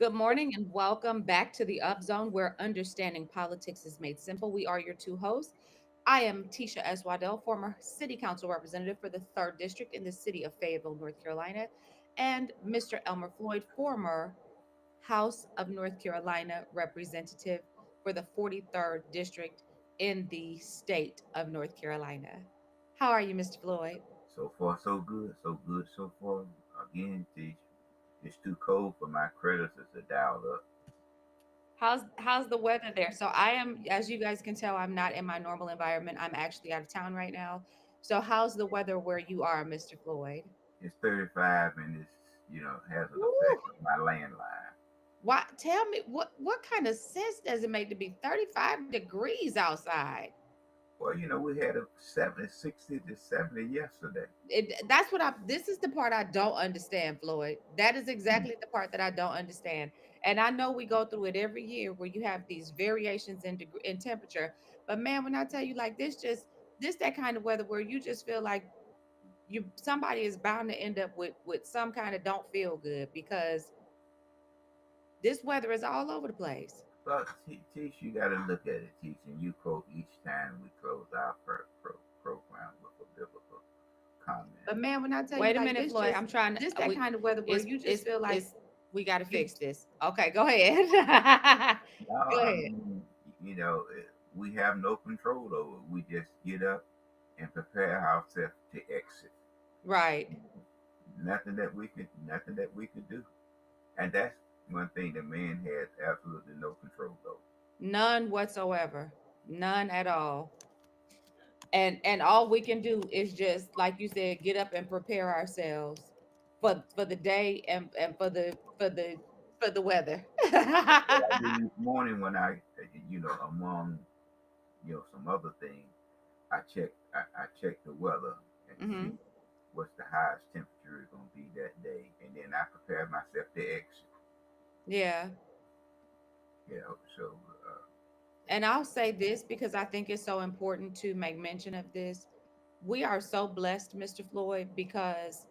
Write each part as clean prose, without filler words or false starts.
Good morning and welcome back to the Up Zone where understanding politics is made simple. We are your two hosts. I am Tisha S. Waddell, former City Council representative for the 3rd District in the city of Fayetteville, North Carolina, and Mr. Elmer Floyd, former House of North Carolina representative for the 43rd District in the state of North Carolina. How are you, Mr. Floyd? So far, so good. So good so far. Again, it's too cold for my creditors to dial up. How's the weather there? So I am, as you guys can tell, I'm not in my normal environment. I'm actually out of town right now. So how's the weather where you are, Mr. Floyd? It's 35 and has an Woo! effect on my landline. Why tell me what kind of sense does it make to be 35 degrees outside? Well, we had a 70, 60 to 70 yesterday. That's what I this is the part I don't understand, Floyd. That is Mm. exactly the part that I don't understand. And I know we go through it every year where you have these variations in temperature. But man, when I tell you like this that kind of weather where you just feel like somebody is bound to end up with some kind of don't feel good because this weather is all over the place. But Tish, you got to look at it, Tish, and you quote each time we close our program with a biblical comment. But man, when I tell you Wait a like minute, Floyd. I'm trying to Uh, this that kind of weather where you just feel like it's it's we got to you, fix this. Okay, go ahead. no, Go I ahead. mean, we have no control over it. We just get up and prepare ourselves to exit. Right. Nothing that we could do, and that's one thing the man has absolutely no control over. None whatsoever. None at all. And all we can do is just like you said, get up and prepare ourselves for the day and for the weather. What I do each morning when among some other things, I check the weather and see Hmm. what's the highest temperature is going to be that day, and then I prepare myself to exit. Yeah. So And I'll say this because I think it's so important to make mention of this. We are so blessed, Mr. Floyd, because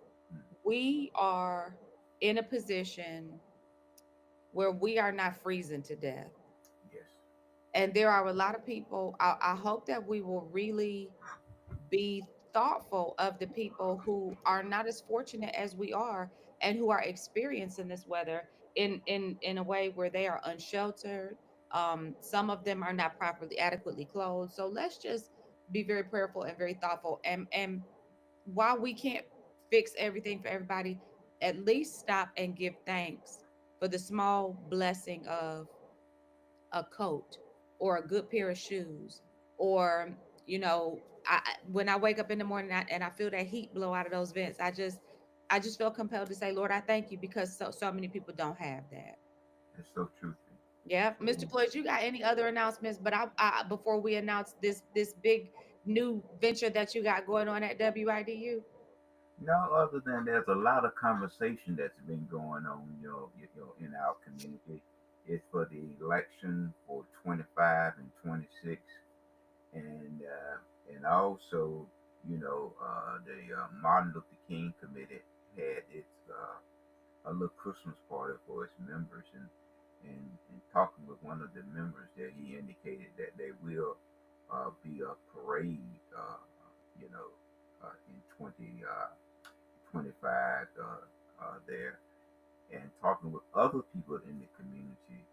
we are in a position where we are not freezing to death. yes, And there are a lot of people, I hope that we will really be thoughtful of the people who are not as fortunate as we are and who are experiencing this weather in a way where they are unsheltered. Some of them are not properly adequately clothed. So let's just be very prayerful and very thoughtful. And while we can't fix everything for everybody, at least stop and give thanks for the small blessing of a coat or a good pair of shoes or you know when I wake up in the morning and I feel that heat blow out of those vents, I just feel compelled to say, Lord, I thank you because so many people don't have that. it's so true. Yeah, So Mr. Floyd, you got any other announcements? But I before we announce this big new venture that you got going on at WIDU. no, other than there's a lot of conversation that's been going on, in our community. It's for the election for 25 and 26, and also, the Martin Luther King Committee had its a little Christmas party for its members, and talking with one of the members there, he indicated that there will be a parade, in 2025 there, and talking with other people in the community.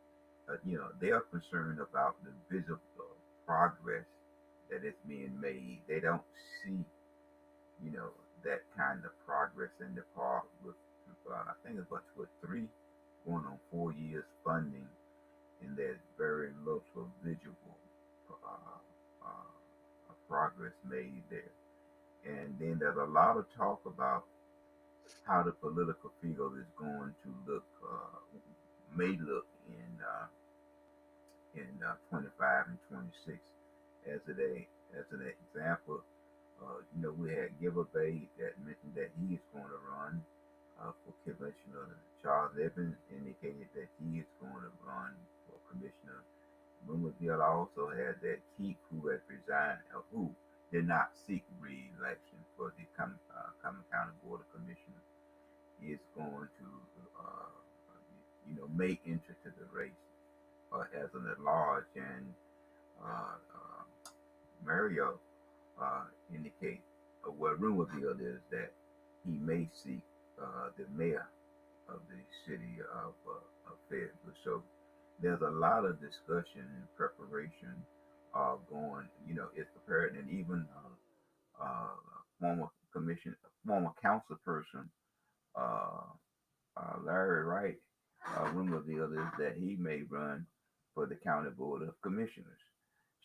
They are concerned about the visible progress that is being made. They don't see, you know, that kind of progress in the park with, I think it's about two or three, going on 4 years funding, and there's very little visible uh, progress made there. And then there's a lot of talk about how the political field is going to may look in 25 and 26. As as an example, we had Giver Bay that mentioned that he is going to run for commissioner. Charles Evans indicated that he is going to run for commissioner. Bloomfield also had that Keith who had resigned, who did not seek re-election for the Cumberland County Board of Commissioners. Is going to, may enter to the race as an at-large. And Mario indicate, what rumor mill is that he may seek the mayor of the city of Fayetteville. So there's a lot of discussion and preparation going. It's prepared, and even former commission, former council person, uh, Larry Wright, rumor mill is that he may run for the county board of commissioners.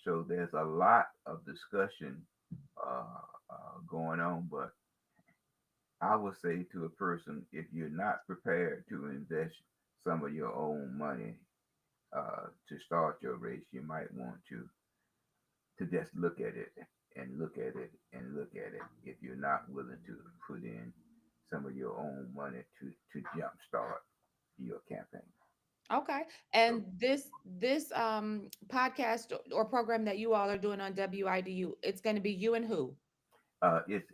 So there's a lot of discussion going on, but I would say to a person, if you're not prepared to invest some of your own money to start your race, you might want to just look at it and look at it and look at it. If you're not willing to put in some of your own money to jumpstart your campaign. Okay. So And this podcast or program that you all are doing on WIDU, it's going to be you and who? it's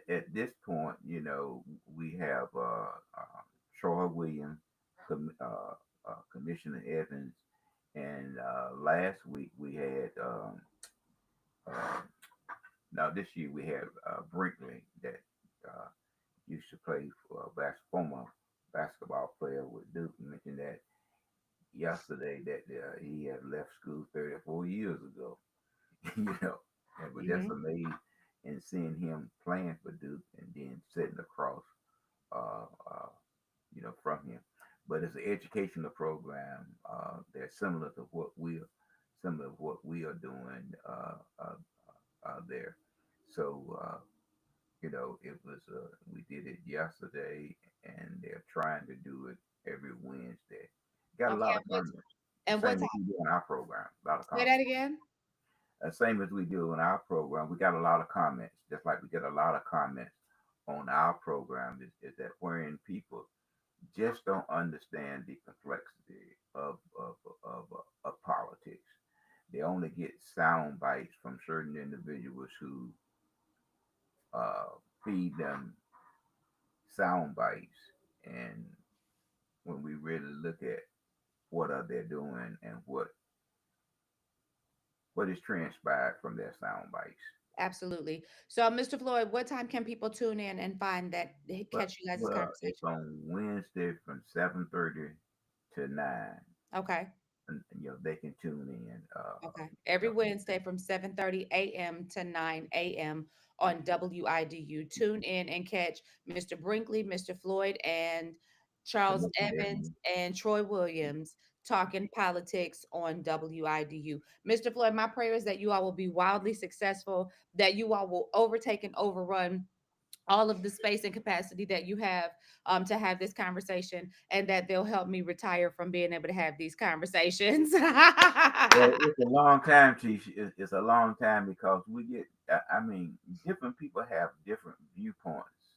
at this point, we have Troy Williams, Commissioner Evans, and last week we had uh, now this year we had Brinkley that uh, used to play for former basketball player with Duke. Mentioned that yesterday that he had left school 34 years ago. you know, but that's Hmm. amazing. And seeing him playing for Duke and then sitting across, uh, uh, from him. But it's an educational program. They're similar to what we are doing there. So it was we did it yesterday, and they're trying to do it every Wednesday. Got a Okay. lot of comments. The And what same time? as we do in our program. A lot of Say comments. that again. Same as we do in our program. We got a lot of comments, just like we get a lot of comments on our program. Is that wherein people just don't understand the complexity of politics. They only get sound bites from certain individuals who uh, feed them sound bites, and when we really look at what are they doing and what is transpired from their sound bites. Absolutely. So, Mr. Floyd, what time can people tune in and find that, But catch you guys' it's conversation? on Wednesday from 7:30 to 9, Okay. and they can tune in. Okay. Every Wednesday from 7:30 a.m. to 9 a.m. on WIDU. Tune in and catch Mr. Brinkley, Mr. Floyd, and Charles Commissioner Evans Evans, and Troy Williams talking politics on WIDU. Mr. Floyd, my prayer is that you all will be wildly successful, that you all will overtake and overrun all of the space and capacity that you have to have this conversation, and that they'll help me retire from being able to have these conversations. well, it's a long time, Chief. It's a long time because we get. I mean, different people have different viewpoints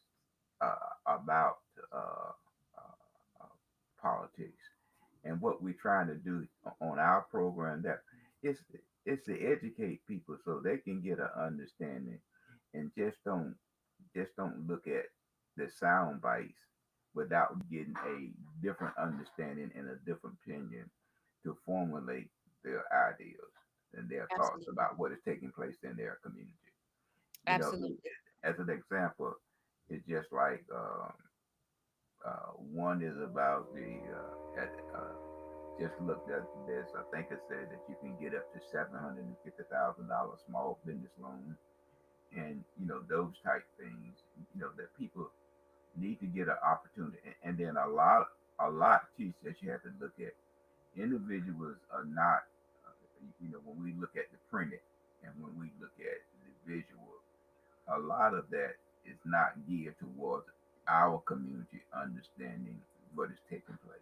about uh, uh, politics, and what we're trying to do on our program that is it's to educate people so they can get an understanding, and just don't look at the sound bites without getting a different understanding and a different opinion to formulate their ideas and their thoughts Absolutely. about what is taking place in their community. You know, Absolutely. as an example, it's just like one is about just looked at this. I think it said that you can get up to $750,000 small business loan, and those type things. That people need to get an opportunity, and then a lot teach that you have to look at. Individuals are not, when we look at the printed and when we look at the visual, a lot of that is not geared towards our community understanding what is taking place.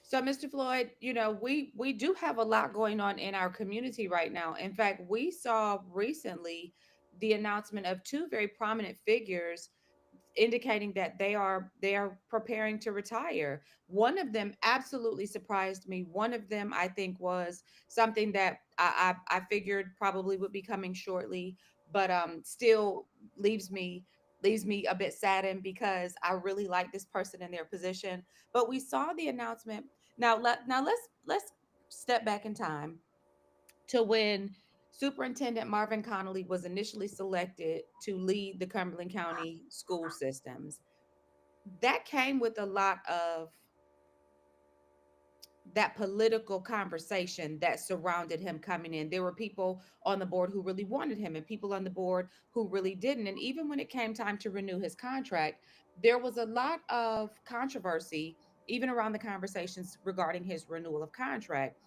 So, Mr. Floyd, we do have a lot going on in our community right now. In fact, we saw recently the announcement of two very prominent figures indicating that they are preparing to retire. One of them absolutely surprised me. One of them, I think, was something that I figured probably would be coming shortly, but still leaves me leaves me a bit saddened because I really like this person in their position. But we saw the announcement. Now let's step back in time to when Superintendent Marvin Connolly was initially selected to lead the Cumberland County school systems. That came with a lot of that political conversation that surrounded him coming in. There were people on the board who really wanted him and people on the board who really didn't. And even when it came time to renew his contract, there was a lot of controversy, even around the conversations regarding his renewal of contract.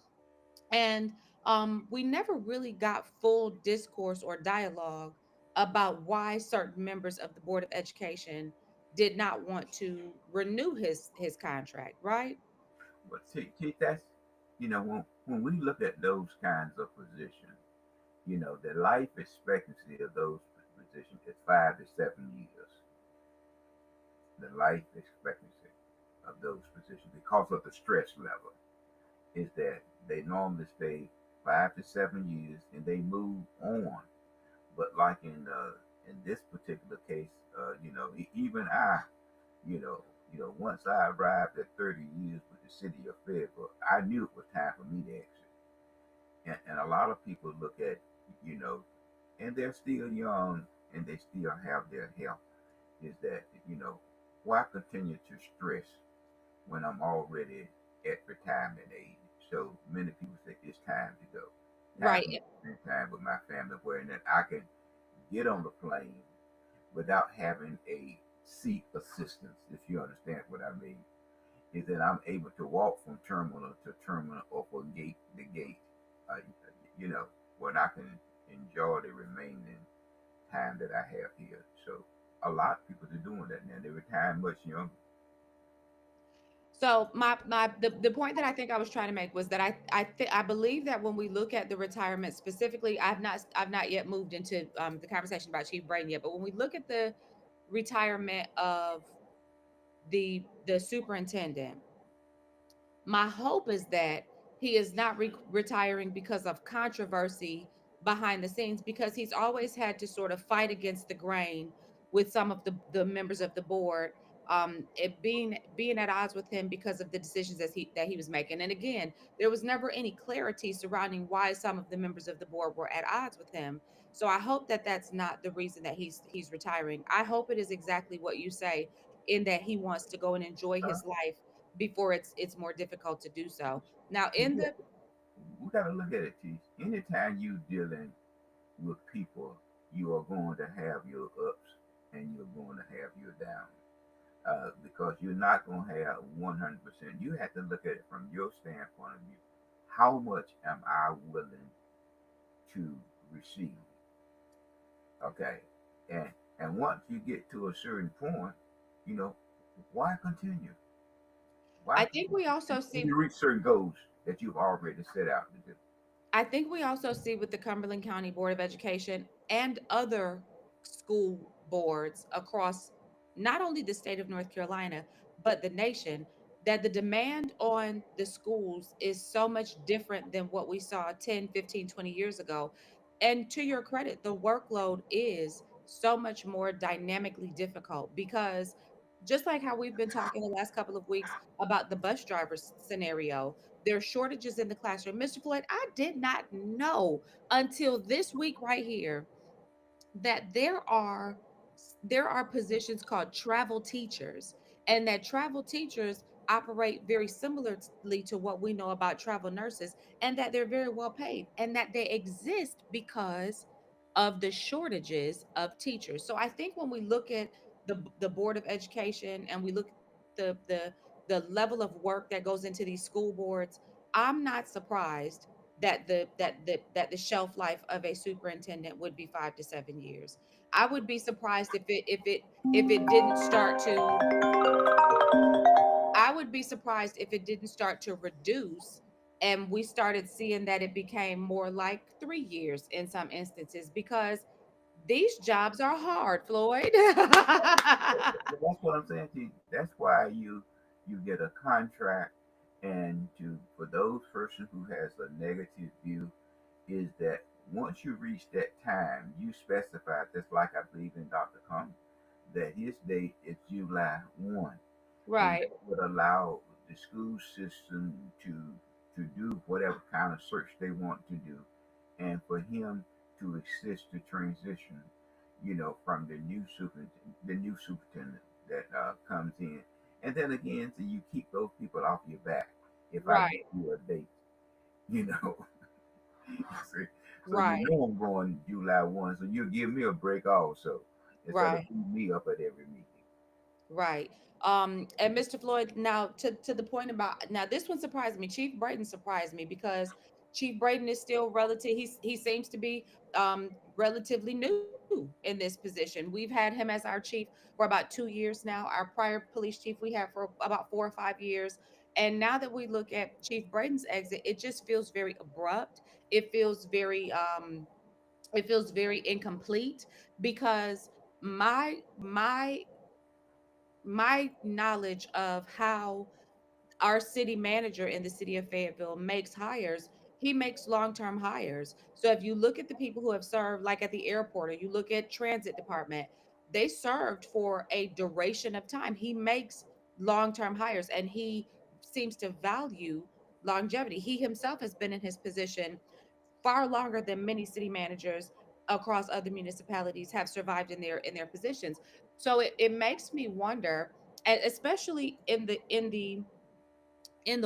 And we never really got full discourse or dialogue about why certain members of the Board of Education did not want to renew his contract, right? But see, that's when we look at those kinds of positions, the life expectancy of those positions is 5 to 7 years. The life expectancy of those positions, because of the stress level, is that they normally stay 5 to 7 years and they move on. But like in this particular case, even you know, once I arrived at 30 years with the city of Fayetteville, I knew it was time for me to exit. And a lot of people look at, you know, and they're still young and they still have their health. Is that why continue to stress when I'm already at retirement age? So many people say it's time to go. Time for me Right. to spend time with my family, where then I can get on the plane without having a seat assistance, if you understand what I mean. Is that I'm able to walk from terminal to terminal or from gate to gate, uh, you know, when I can enjoy the remaining time that I have here. So a lot of people are doing that now. They retire much younger. So the point that I think I was trying to make was that I believe that when we look at the retirement specifically, I've not yet moved into the conversation about Chief Braden yet, but when we look at the retirement of the superintendent, my hope is that he is not retiring because of controversy behind the scenes, because he's always had to sort of fight against the grain with some of the members of the board, it being at odds with him because of the decisions that he was making. And again, there was never any clarity surrounding why some of the members of the board were at odds with him. So I hope that that's not the reason that he's retiring. I hope it is exactly what you say, in that he wants to go and enjoy Huh? his life before it's more difficult to do so. Now, See, in the we got to look at it, T. Anytime you dealing with people, you are going to have your ups and you're going to have your downs. Because you're not going to have 100%. You have to look at it from your standpoint of view. How much am I willing to receive? Okay, and once you get to a certain point, you know, why continue? Why I think continue? we also And see you reach certain goals that you've already set out to do. I think we also see with the Cumberland County Board of Education and other school boards across not only the state of North Carolina, but the nation, that the demand on the schools is so much different than what we saw 10, 15, 20 years ago. And to your credit, the workload is so much more dynamically difficult, because just like how we've been talking the last couple of weeks about the bus driver scenario, there are shortages in the classroom. Mr. Floyd, I did not know until this week right here that there are positions called travel teachers, and that travel teachers operate very similarly to what we know about travel nurses, and that they're very well paid, and that they exist because of the shortages of teachers. So I think when we look at the board of education and we look at the level of work that goes into these school boards, I'm not surprised that the shelf life of a superintendent would be 5 to 7 years. I would be surprised if it didn't start to I would be surprised if it didn't start to reduce, and we started seeing that it became more like 3 years in some instances, because these jobs are hard, Floyd. But that's what I'm saying to you. That's why you get a contract, and to for those person who has a negative view, is that once you reach that time, you specify, just like I believe in Dr. Kong, that his date is July 1, and Right. that would allow the school system to do whatever kind of search they want to do, and for him to assist the transition, from the new superintendent that comes in, and then again, so you keep those people off your back. If I give Right. you a date, you know, see, so Right. I'm going July 1, so you give me a break also instead of Right. beating me up at every meeting. Right. And Mr. Floyd, now to the point about, now this one surprised me. Chief Braden surprised me because Chief Braden is still relative. He seems to be relatively new in this position. We've had him as our chief for about 2 years now. Our prior police chief we had for about 4 or 5 years. And now that we look at Chief Braden's exit, it just feels very abrupt. It feels very it feels very incomplete because my my knowledge of how our city manager in the city of Fayetteville makes hires, he makes long-term hires. So if you look at the people who have served, like at the airport, or you look at transit department, they served for a duration of time. He makes long-term hires and he seems to value longevity. He himself has been in his position far longer than many city managers across other municipalities have survived in their positions. So it makes me wonder, and especially in the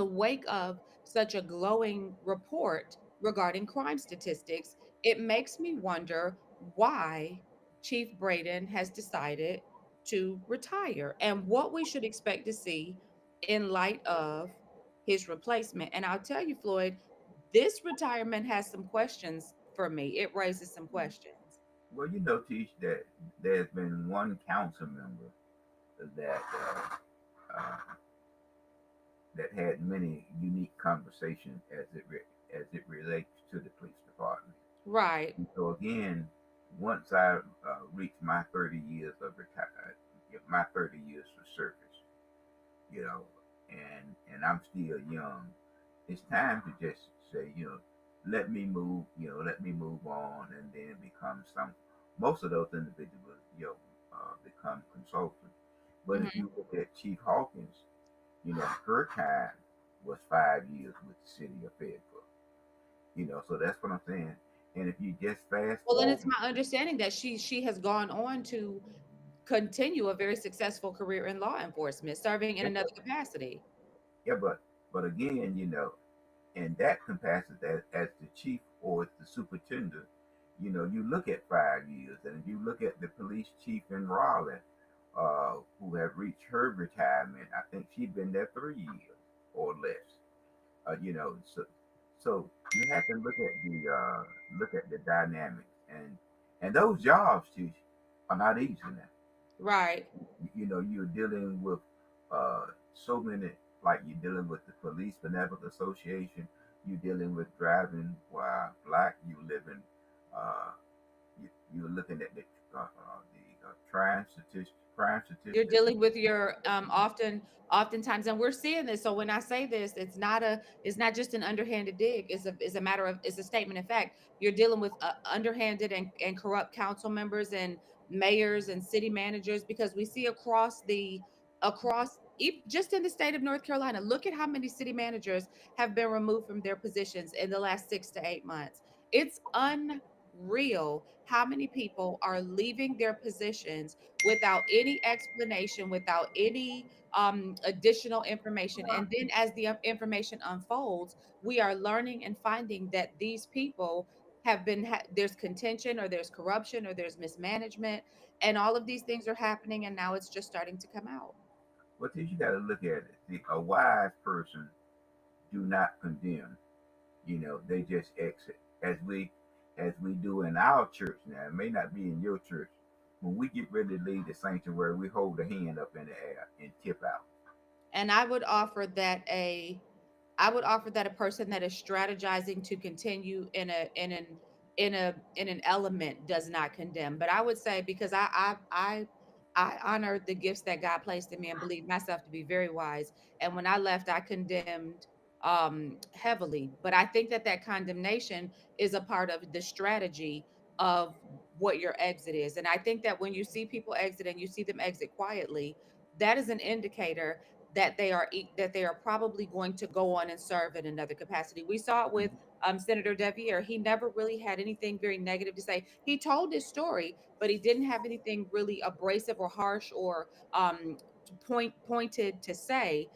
wake of such a glowing report regarding crime statistics, it makes me wonder why Chief Braden has decided to retire and what we should expect to see in light of his replacement. And I'll tell you, Floyd, this retirement has some questions for me. It raises some questions. Well, Teach, that there's been one council member that that had many unique conversations as it relates to the police department. Right. And so again, once I reach my 30 years of retire, my 30 years of service, you know, and I'm still young, it's time to just say, let me move on, and then become some. Most of those individuals, become consultants. But if Hmm. you look at Chief Hawkins, her time was 5 years with the city of Fayetteville. So that's what I'm saying. And if you just fast Well, and it's forward, my understanding that she has gone on to continue a very successful career in law enforcement, serving in yeah, another capacity. yeah, but again, in that capacity as the chief or as the superintendent, you look at 5 years, and if you look at the police chief in Raleigh, who have reached her retirement, I think she's been there 3 years or less. So you have to look at the dynamics, and those jobs, Chief, are not easy now. Right. You're dealing with so many, like you're dealing with the Police Benevolent Association, you're dealing with driving while black, uh, you're looking at the crime You're statistics. dealing with your oftentimes, and we're seeing this. So when I say this, it's not just an underhanded dig. It's a matter of, it's a statement of fact. You're dealing with underhanded and corrupt council members and mayors and city managers, because we see just in the state of North Carolina, look at how many city managers have been removed from their positions in the last 6 to 8 months. It's unreal how many people are leaving their positions without any explanation, without any additional information. And then as the information unfolds, we are learning and finding that these people there's contention, or there's corruption, or there's mismanagement, and all of these things are happening, and now it's just starting to come out. But you got to look at it. A wise person do not condemn. They just exit, as we do in our church now. It may not be in your church. When we get ready to leave the sanctuary, we hold the hand up in the air and tip out. And I would offer that a person that is strategizing to continue in an element does not condemn. But I would say, because I honor the gifts that God placed in me and believe myself to be very wise. And when I left, I condemned heavily. But I think that condemnation is a part of the strategy of what your exit is. And I think that when you see people exit and you see them exit quietly, that is an indicator that that they are probably going to go on and serve in another capacity. We saw it with Mhm. Senator Devier. He never really had anything very negative to say. He told his story, but he didn't have anything really abrasive or harsh or pointed to say,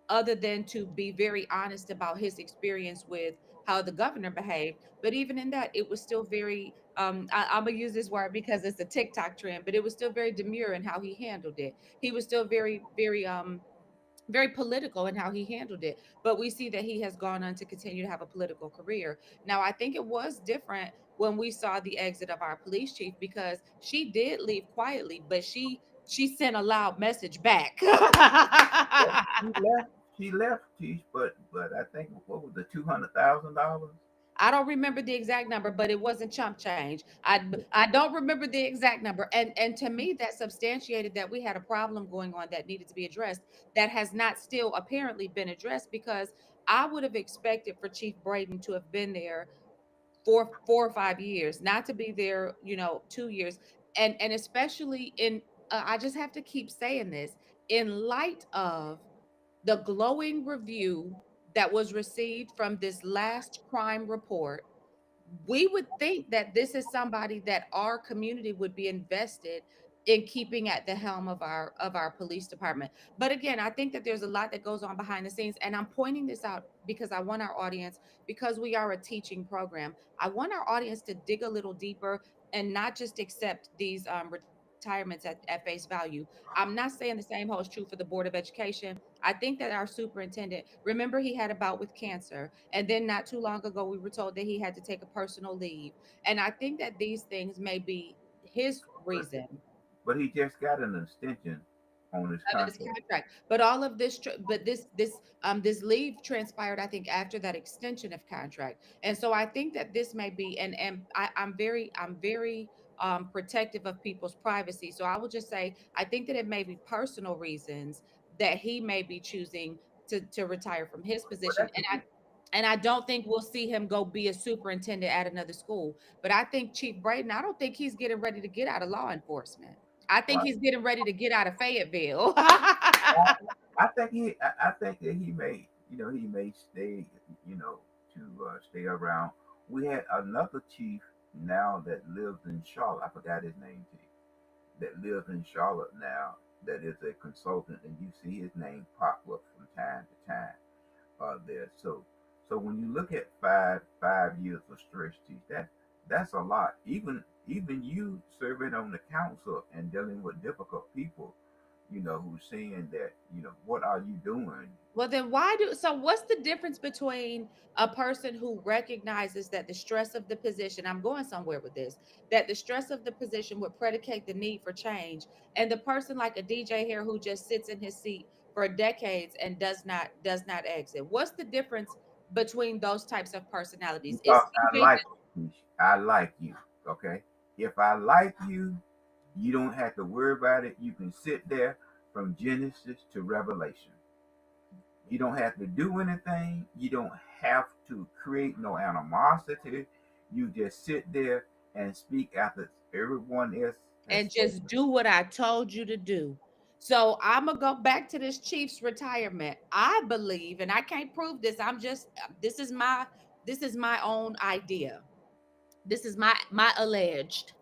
other than to be very honest about his experience with how the governor behaved. But even in that, it was still very I'm gonna use this word because it's a TikTok trend, but it was still very demure in how he handled it. He was still very political in how he handled it. But we see that he has gone on to continue to have a political career. Now, I think it was different when we saw the exit of our police chief, because she did leave quietly, but she sent a loud message back. Yeah, she left, Teach, but I think what was the $200,000? I don't remember the exact number, but it wasn't chump change. I don't remember the exact number. And to me, that substantiated that we had a problem going on that needed to be addressed, that has not still apparently been addressed, because I would have expected for Chief Braden to have been there for 4 or 5 years, not to be there, 2 years. And especially in I just have to keep saying this, in light of the glowing review that was received from this last crime report, we would think that this is somebody that our community would be invested in keeping at the helm of our police department. But again, I think that there's a lot that goes on behind the scenes, and I'm pointing this out because I want our audience, because we are a teaching program, I want our audience to dig a little deeper and not just accept these retirements at face value. I'm not saying the same holds true for the Board of Education. I think that our superintendent, remember, he had a bout with cancer, and then not too long ago we were told that he had to take a personal leave. And I think that these things may be his But reason but he just got an extension on his of his contract. contract. But all of this, but this leave transpired, I think, after that extension of contract. And so I think that this may be, I'm very protective of people's privacy. So I will just say, I think that it may be personal reasons that he may be choosing to retire from his Well, position. that could be. And I don't think we'll see him go be a superintendent at another school. But I think Chief Braden, I don't think he's getting ready to get out of law enforcement. I think Right. he's getting ready to get out of Fayetteville. I think that he may stay, you know, stay around. We had another chief now that lives in Charlotte. I forgot his name, Chief. That lives in Charlotte now. That is a consultant, and you see his name pop up from time to time there. So when you look at five years of stress, Chief, that's a lot. Even you serving on the council and dealing with difficult people, who's saying that, what are you doing? Well, then what's the difference between a person who recognizes that the stress of the position, I'm going somewhere with this, that the stress of the position would predicate the need for change, and the person like a DJ here who just sits in his seat for decades and does not exit? What's the difference between those types of personalities? Is Because I DJ like you. I like you. Okay. If I like you, you don't have to worry about it. You can sit there from Genesis to Revelation. You don't have to do anything. You don't have to create no animosity. You just sit there and speak after everyone else has and just spoken. do what I told you to do? So I'm gonna go back to this Chiefs retirement. I believe, and I can't prove this. This is my own idea. This is my alleged.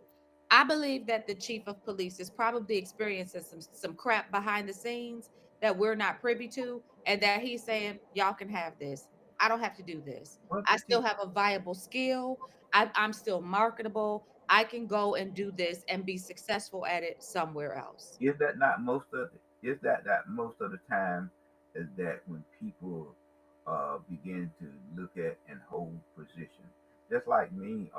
I believe that the chief of police is probably experiencing some crap behind the scenes that we're not privy to, and that he's saying, "Y'all can have this. I don't have to do this. But I still have a viable skill. I'm still marketable. I can go and do this and be successful at it somewhere else." is that not most of is that most of the time is that when people begin to look at and hold position, just like me,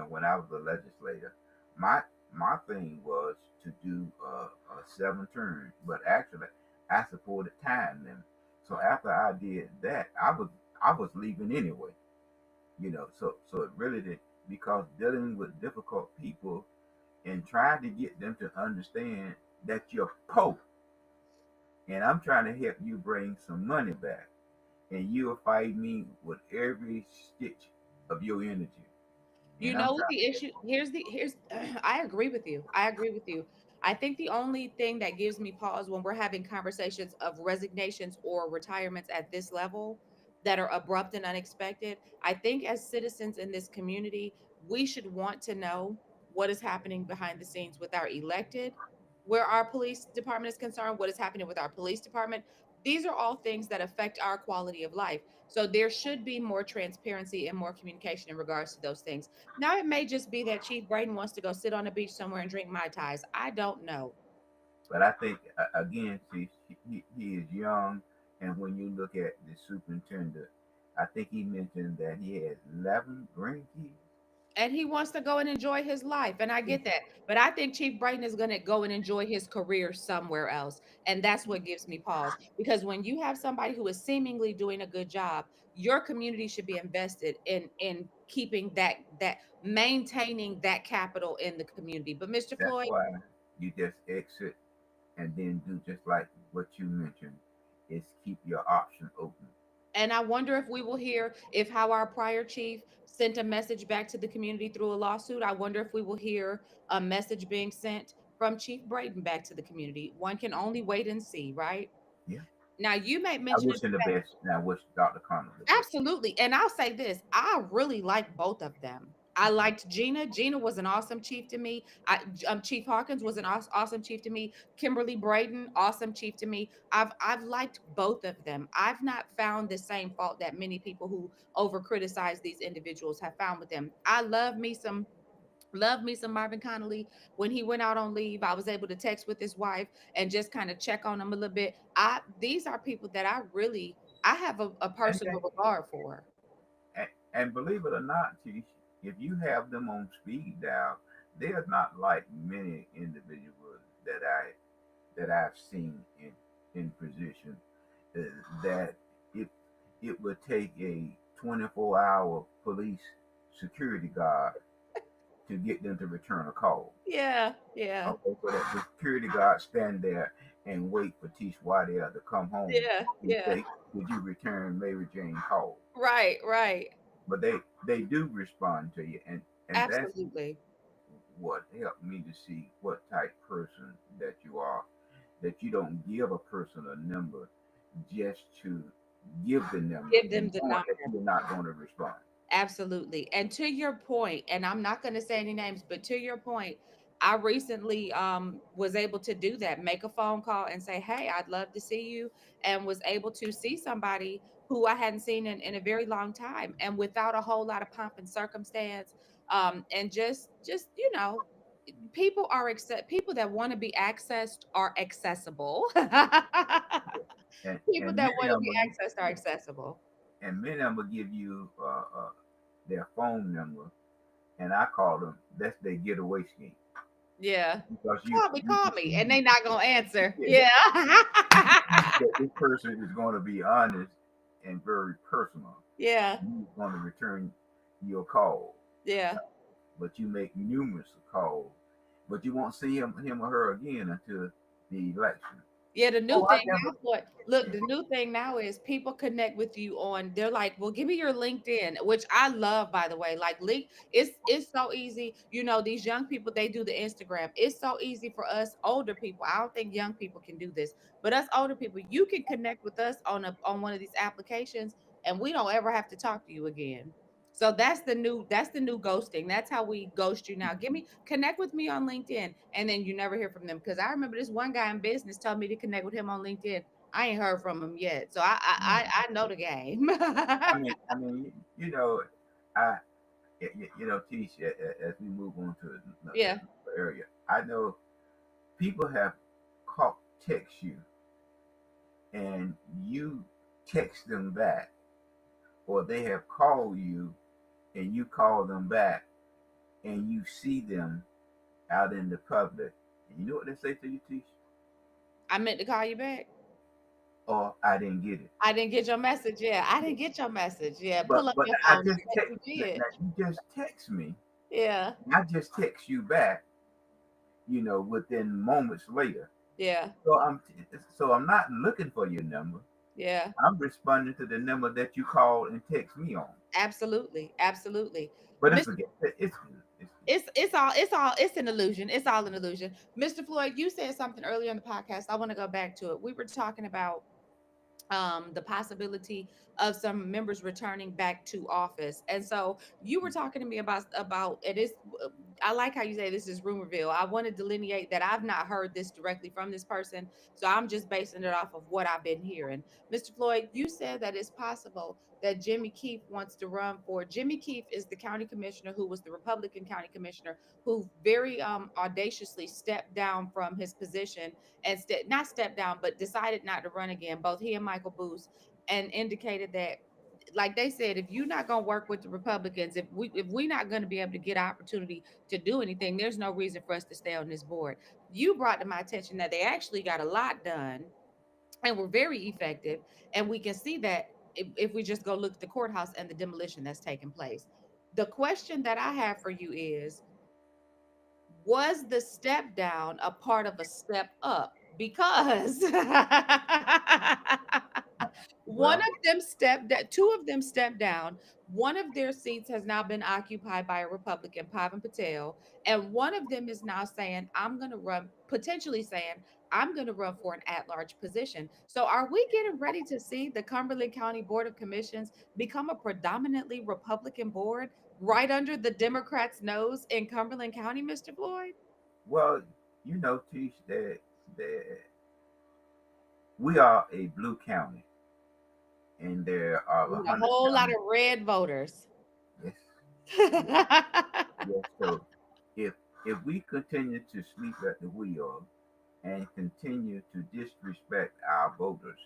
when I was a legislator, my my thing was to do a 7 term, but actually I supported time limit. So after I did that, I was leaving anyway. So it really did, because dealing with difficult people and trying to get them to understand that you're poor, and I'm trying to help you bring some money back, and you'll fight me with every stitch of your energy. You And I'm know what trying the issue here's I agree with you. I agree with you. I think the only thing that gives me pause when we're having conversations of resignations or retirements at this level that are abrupt and unexpected, I think as citizens in this community, we should want to know what is happening behind the scenes with our elected, where our police department is concerned, what is happening with our police department. These are all things that affect our quality of life. So there should be more transparency and more communication in regards to those things. Now, it may just be that Chief Braden wants to go sit on the beach somewhere and drink Mai Tais. I don't know. but I think again, see, he is young, and when you look at the superintendent, I think he mentioned that he has 11 grandkids. And he wants to go and enjoy his life. And I Yeah, get that. But I think Chief Braden is going to go and enjoy his career somewhere else. And that's what gives me pause. Because when you have somebody who is seemingly doing a good job, your community should be invested in keeping that maintaining that capital in the community. But Mr. that's Floyd, why you just exit and then do just like what you mentioned, is keep your option open. and I wonder if we will hear if how our prior chief sent a message back to the community through a lawsuit. I wonder if we will hear a message being sent from Chief Braden back to the community. One can only wait and see, right? Yeah, Now, you may I mention wish it. him the best, and I wish Dr. Connor the best. Absolutely. And I'll say this, I really like both of them. I liked Gina. Gina was an awesome chief to me. Chief Hawkins was an awesome chief to me. Kimberly Braden, awesome chief to me. I've liked both of them. I've not found the same fault that many people who over criticize these individuals have found with them. I love me some Marvin Connolly. When he went out on leave, I was able to text with his wife and just kind of check on him a little bit. These are people that I have a And, personal regard for. and believe it or not, Chief, if you have them on speed dial, they're not like many individuals that I've seen in position uh, that it it would take a 24-hour police security guard to get them to return a call. Yeah, yeah, Okay, so that the security guard stand there and wait for Tish Waddell to come home yeah, and yeah. say, "Would you return Mary Jane call?" Right, right. But they do respond to you, and that's Absolutely. what helped me to see what type person that you are. That you don't give a person a number just to give the number Give them and the knowing that number. you're not going to respond. Absolutely. And to your point, and I'm not going to say any names, but to your point, I recently was able to do that, make a phone call and say, "Hey, I'd love to see you," and was able to see somebody who I hadn't seen in a very long time and without a whole lot of pomp and circumstance. And just, people that want to be accessed are accessible. People And that many want to of them be will, accessed are yeah, accessible. and many of them will give you their phone number, and I call them that's their getaway scheme Yeah. because Call me, and they not gonna answer. yeah, Yeah. that this person is going to be honest and very personal. Yeah. He's going to return your call, Yeah. but you make numerous calls, but you won't see him or her again until the election. Yeah, the new Oh, I thing never. now, what look, the new thing now is people connect with you on they're like, well, give me your LinkedIn, which I love, by the way. Like link, it's so easy. These young people, they do the Instagram. It's so easy for us older people. I don't think young people can do this, but us older people, you can connect with us on one of these applications, and we don't ever have to talk to you again. So that's the new ghosting. That's how we ghost you now. Connect with me on LinkedIn, and then you never hear from them. Because I remember this one guy in business told me to connect with him on LinkedIn. I ain't heard from him yet, so I know the game. You know, I, Tish, as we move on to Yeah, another area, I know people have called, text you, and you text them back, or they have called you, and you call them back, and you see them out in the public. And you know what they say to you, Tish? I meant to call you back. Oh, I didn't get it. I didn't get your message. Yeah, I didn't get your message. Yeah, pull up But your I phone. just Yes, text. you Now did. you just text me. Yeah, I just text you back. Within moments later. yeah. So I'm so I'm not looking for your number. Yeah. I'm responding to the number that you called and text me on. Absolutely. Absolutely. But it's Mr. okay. It's good. It's good. It's an illusion. It's all an illusion. Mr. Floyd, you said something earlier in the podcast. I want to go back to it. We were talking about the possibility of some members returning back to office. And so you were talking to me about it is I like how you say this is rumorville. I want to delineate that I've not heard this directly from this person, so I'm just basing it off of what I've been hearing. Mr. Floyd, you said that it's possible that Jimmy Keefe wants to run for. Jimmy Keefe is the county commissioner who was the Republican county commissioner who very audaciously stepped down from his position and not stepped down, but decided not to run again. Both he and Michael Booth, and indicated that, like they said, if you're not gonna work with the Republicans, if we not gonna be able to get opportunity to do anything, there's no reason for us to stay on this board. You brought to my attention that they actually got a lot done and were very effective, and we can see that if we just go look at the courthouse and the demolition that's taking place. The question that I have for you is, was the step down a part of a step up? Because one Well, of them stepped that two of them stepped down. One of their seats has now been occupied by a Republican, Pavan Patel, and one of them is now saying, I'm gonna run, potentially saying, I'm gonna run for an at-large position. So are we getting ready to see the Cumberland County Board of Commissions become a predominantly Republican board right under the Democrats' nose in Cumberland County, Mr. Floyd? well, Tish, that we are a blue county, and there are With a a hundred whole lot counties. of red voters. Yes, yes, yes. So if if we continue to sleep at the wheel and continue to disrespect our voters,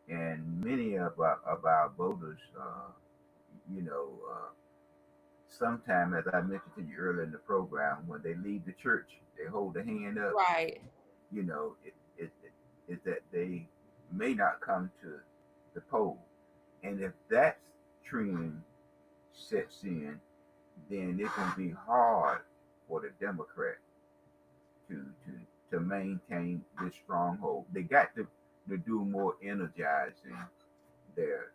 and many of our voters, you know, sometime, as I mentioned to you earlier in the program, when they leave the church, they hold the hand up. Right. Is that they may not come to the poll, and if that trend sets in, then it's gonna be hard for the Democrat to maintain this stronghold. They got to do more energizing their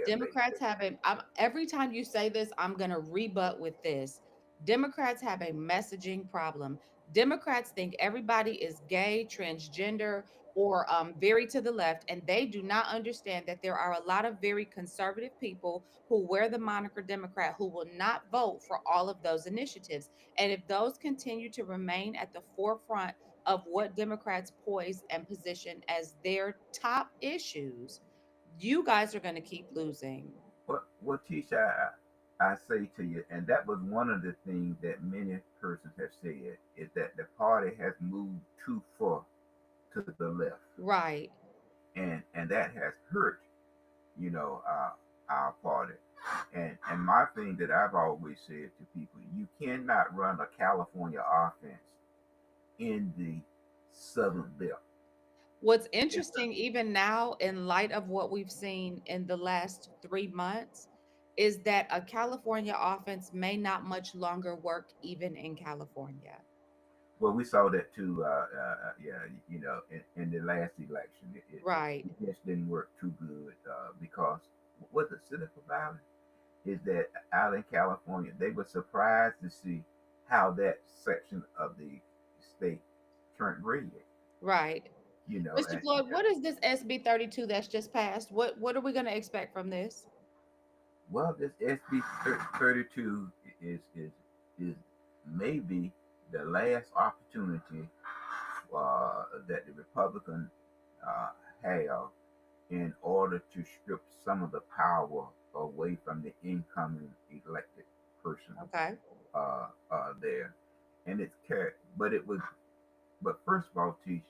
Democrats legislature. have a every time you say this, I'm going to rebut with this. Democrats have a messaging problem. Democrats think everybody is gay, transgender, or very to the left, and they do not understand that there are a lot of very conservative people who wear the moniker Democrat who will not vote for all of those initiatives. And if those continue to remain at the forefront of what Democrats poise and position as their top issues, you guys are going to keep losing. What Tisha, I say to you, and that was one of the things that many persons have said, is that the party has moved too far to the left, Right. and that has hurt, you know, our party. And my thing that I've always said to people, you cannot run a California offense in the southern belt. What's It's interesting, even now, in light of what we've seen in the last 3 months, is that a California offense may not much longer work even in California. Well, we saw that too. Yeah, in the last election, Right. it just didn't work too good because what the cynical about it is that out in California, they were surprised to see how that section of the state turned red. Right. Mr. And Floyd, what is this SB 32 that's just passed? What are we going to expect from this? well, this SB 32 is maybe the last opportunity that the Republican uh, have in order to strip some of the power away from the incoming elected person Okay. there, and but it was. But first of all, Tish,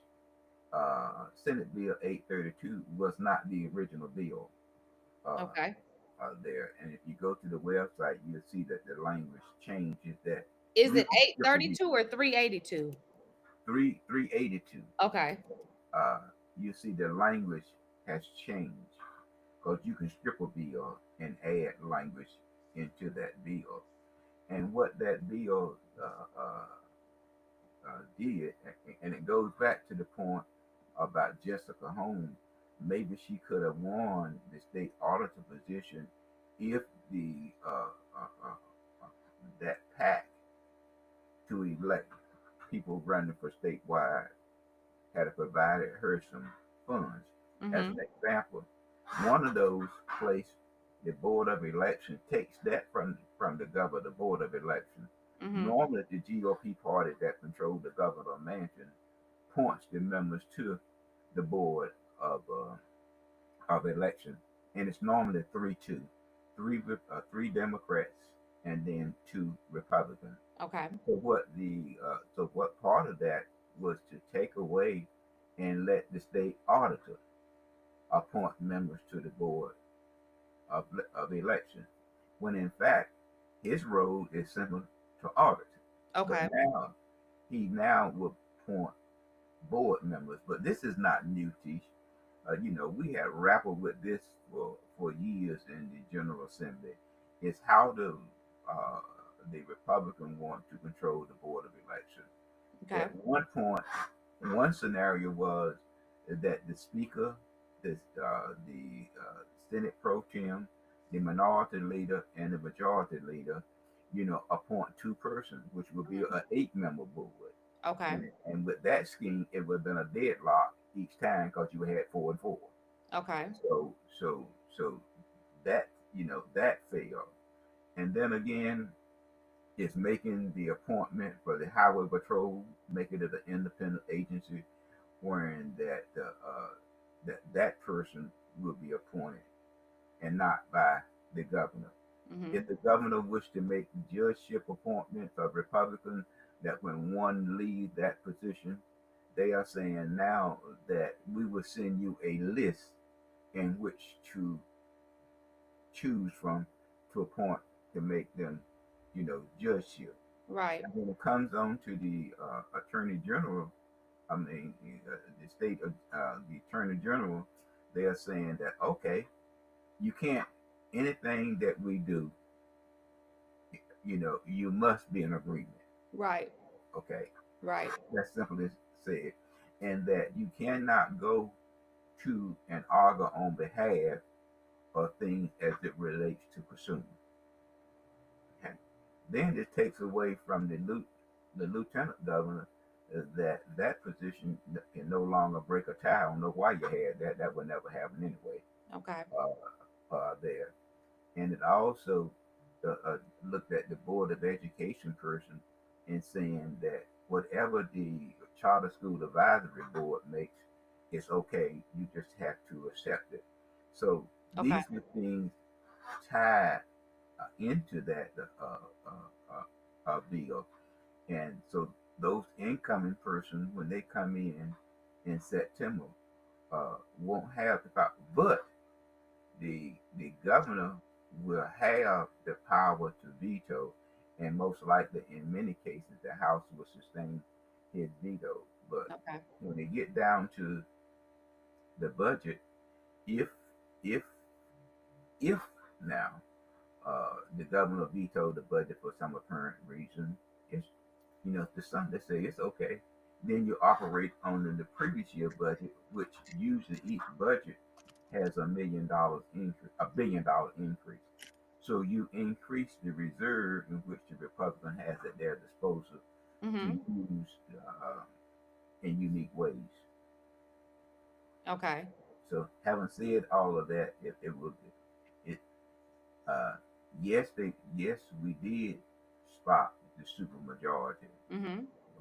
Senate Bill 832 was not the original bill uh, Okay. there, and if you go to the website, you'll see that the language changes that Is we it gonna strip a 832 or 382? 382. Okay. uh, you see the language has changed because you can strip a bill and add language into that bill. And what that bill did, and it goes back to the point about Jessica Holmes, maybe she could have won the state auditor position if the that pack to elect people running for statewide had provided her some funds. As Mm-hmm. an example, one of those placed the Board of Election takes that from the governor, the Board of Election. Mm-hmm. Normally, the GOP party that controls the governor mansion points the members to the Board of Election, and it's normally 3-2, three Democrats and then two Republicans. Okay. So what part of that was to take away and let the state auditor appoint members to the board of election, when in fact his role is simply to audit. But Okay. now he now will appoint board members. But this is not new, Tish. We have grappled with this for years in the General Assembly. It's how the Republican want to control the Board of Election. Okay. At one point, one scenario was that the Speaker, the Senate Pro Tem, the Minority Leader, and the Majority Leader, appoint two persons, which would be an eight-member board. Okay. And with that scheme, it would have been a deadlock each time because you had 4 and 4. Okay. So that that failed. And then again, it's making the appointment for the Highway Patrol, making it an independent agency, wherein that person will be appointed and not by the governor. Mm-hmm. If the governor wished to make judgeship appointments of Republicans, that when one leaves that position, they are saying now that we will send you a list in which to choose from to appoint to make them, judgeship. Right. And when it comes on to the attorney general, I mean, the state, the attorney general, they are saying that okay, you can't anything that we do, you must be in agreement. Right. Okay, Right. that's simply said, and that you cannot go to and argue on behalf of things as it relates to pursuing. Okay. Then it takes away from the lieutenant governor that position can no longer break a tie. I don't know why you had that. That would never happen anyway. Okay. There, and it also looked at the board of education person and saying that whatever the charter school advisory board makes is okay. You just have to accept it. So Okay. these are things tied into that bill, and so those incoming persons when they come in September won't have the power, but the governor will have the power to veto, and most likely in many cases the House will sustain his veto. But Okay. when they get down to the budget, if if if now the governor vetoed the budget for some apparent reason, it's to some they say it's okay. Then you operate on the previous year budget, which usually each budget has $1 million increase, $1 billion increase. So you increase the reserve in which the Republican has at their disposal to Mm-hmm. use in unique ways. Okay. So having said all of that, it will it uh, yes we did spot the super majority, Mm-hmm.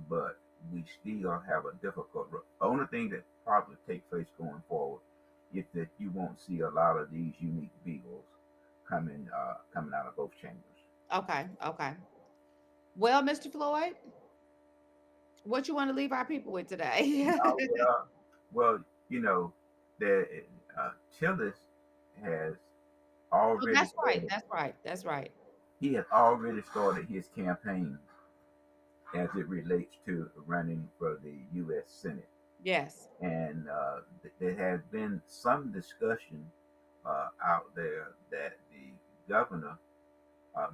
but we still have a difficult. Only thing that probably take place going forward is that you won't see a lot of these unique bills coming out of both chambers. Okay. Okay. Well, Mr. Floyd, what you want to leave our people with today? Uh, well, well, you know that uh, Tillis has Oh, already that's right. started. That's right. That's right. He has already started his campaign as it relates to running for the U.S. Senate. Yes. And there has been some discussion out there that the governor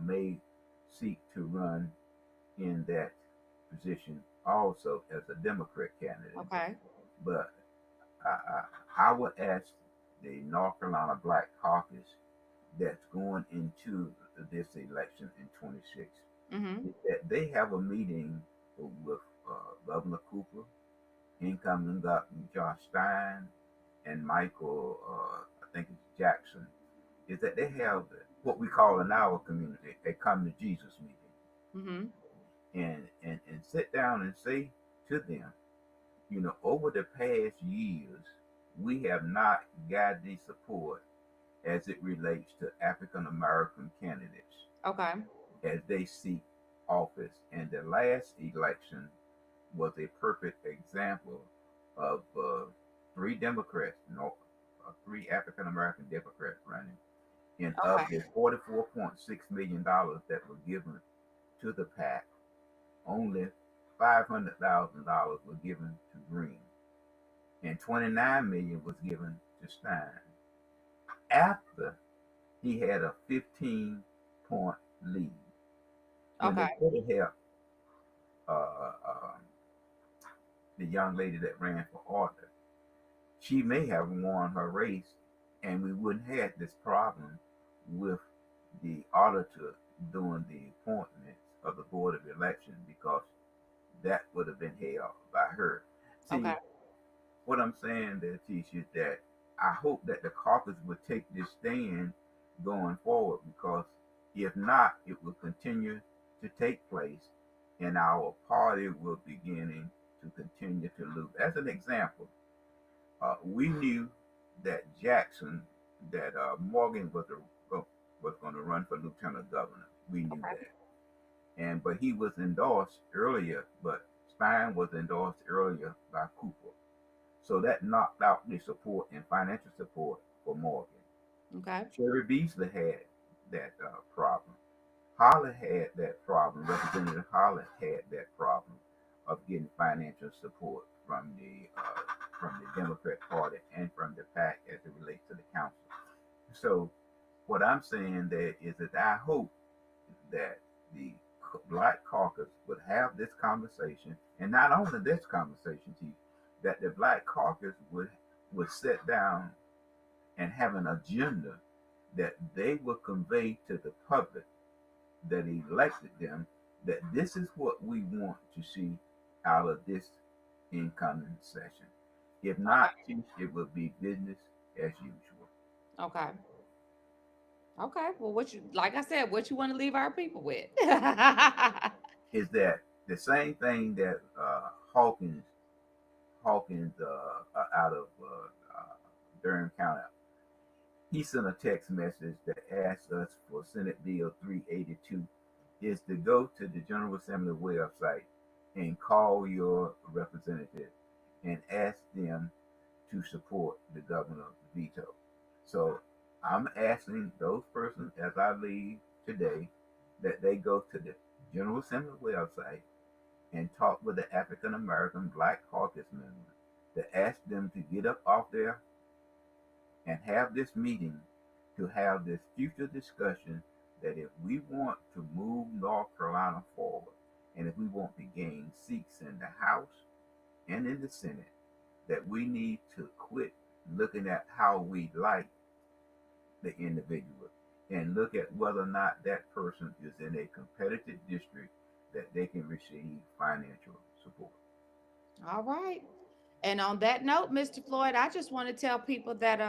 may seek to run in that position also as a Democrat candidate. Okay. But I would ask the North Carolina Black Caucus that's going into this election in 26 Mm-hmm. that they have a meeting with Governor Cooper, incoming Governor Josh Stein, and Michael, I think it's Jackson, is that they have what we call in our community a come to Jesus meeting Mm-hmm. and sit down and say to them, over the past years, we have not got the support as it relates to African American candidates Okay. as they seek office. And the last election was a perfect example of three Democrats, no, three African American Democrats running. And of Okay. the $44.6 million that were given to the PAC, only $500,000 were given to Green, and 29 million was given to Stein. After he had a 15-point lead, when they Okay. could have helped the young lady that ran for author, she may have won her race, and we wouldn't have this problem with the auditor doing the appointments of the board of election because that would have been held by her. Okay. See, what I'm saying there, Tisha, is that I hope that the caucus would take this stand going forward because if not, it will continue to take place and our party will beginning to continue to lose. As an example, we knew that Jackson, that Morgan was going to run for lieutenant governor. We knew Okay. that, and but he was endorsed earlier. But Stein was endorsed earlier by Cooper, so that knocked out the support and financial support for Morgan. Okay. Sherry Beasley had that problem. Holly had that problem. Representative Holly had that problem of getting financial support from the Democrat Party and from the PAC as it relates to the council. So what I'm saying there is that I hope that the Black Caucus would have this conversation, and not only this conversation, Chief, that the Black Caucus would sit down and have an agenda that they would convey to the public that elected them that this is what we want to see out of this incoming session. If not, Okay. it will be business as usual. Okay. Okay. Well, what you like I said, what you want to leave our people with? Is that the same thing that Hawkins out of Durham County? He sent a text message that asked us for Senate Bill 382 is to go to the General Assembly website and call your representative and ask them to support the governor's veto. So I'm asking those persons as I leave today that they go to the General Assembly website and talk with the African American Black Caucus members to ask them to get up off there and have this meeting to have this future discussion that if we want to move North Carolina forward and if we want to gain seats in the House and in the Senate, that we need to quit looking at how we like the individual and look at whether or not that person is in a competitive district that they can receive financial support. All right. And on that note, Mr. Floyd, I just want to tell people that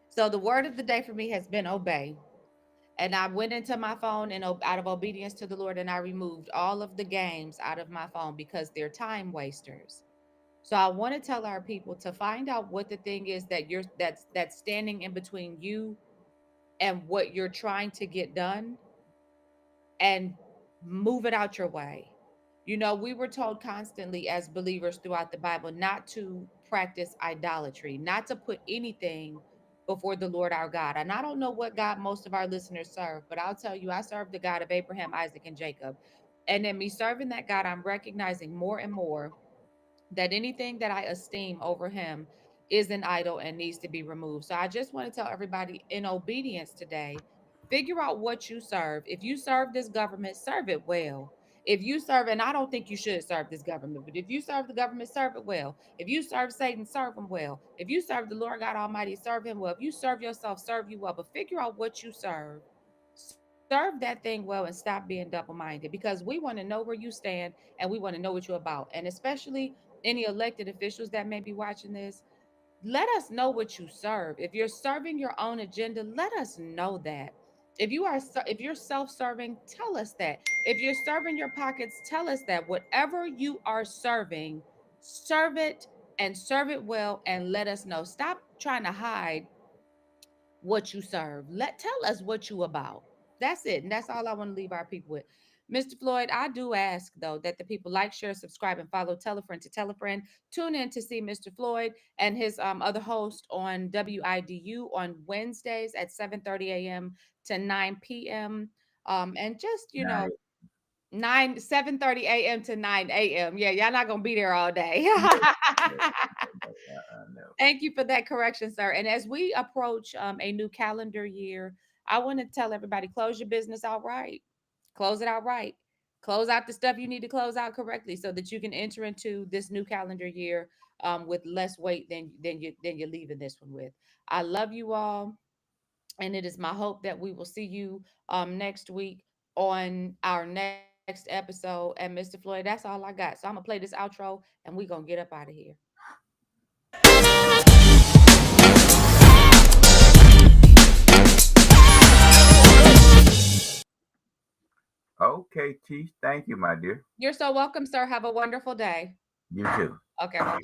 so the word of the day for me has been obey. And I went into my phone and out of obedience to the Lord, and I removed all of the games out of my phone because they're time wasters. So I want to tell our people to find out what the thing is that that's standing in between you and what you're trying to get done, and move it out your way. You know, we were told constantly as believers throughout the Bible not to practice idolatry, not to put anything before the Lord our God. And I don't know what God most of our listeners serve, but I'll tell you, I serve the God of Abraham, Isaac, and Jacob. And in me serving that God, I'm recognizing more and more that anything that I esteem over him is an idol and needs to be removed. So I just want to tell everybody in obedience today, figure out what you serve. If you serve this government, serve it well. If you serve, and I don't think you should serve this government, but if you serve the government, serve it well. If you serve Satan, serve him well. If you serve the Lord God Almighty, serve him well. If you serve yourself, serve you well. But figure out what you serve. Serve that thing well and stop being double minded, because we want to know where you stand and we want to know what you're about. And especially any elected officials that may be watching this, let us know what you serve. If you're serving your own agenda, let us know that. If you're self-serving, tell us that. If you're serving your pockets, tell us that. Whatever you are serving, serve it and serve it well and let us know. Stop trying to hide what you serve. Let Tell us what you about. That's it. And that's all I want to leave our people with. Mr. Floyd, I do ask though that the people like, share, subscribe, and follow. Tell a friend to tell a friend. Tune in to see Mr. Floyd and his other host on WIDU on Wednesdays at 7:30 a.m. to 9 p.m. And just, Now, 7:30 a.m. to 9 a.m. Yeah, y'all not gonna be there all day. no, no, no. Thank you for that correction, sir. And as we approach a new calendar year, I want to tell everybody, close your business out right. Close it out right. Close out the stuff you need to close out correctly so that you can enter into this new calendar year with less weight than you're leaving this one with. I love you all, and it is my hope that we will see you next week on our next episode. And Mr. Floyd, that's all I got. So I'm gonna play this outro, and we're gonna get up out of here. Okay, Chief. Thank you, my dear. You're so welcome, sir. Have a wonderful day. You too. Okay, bye.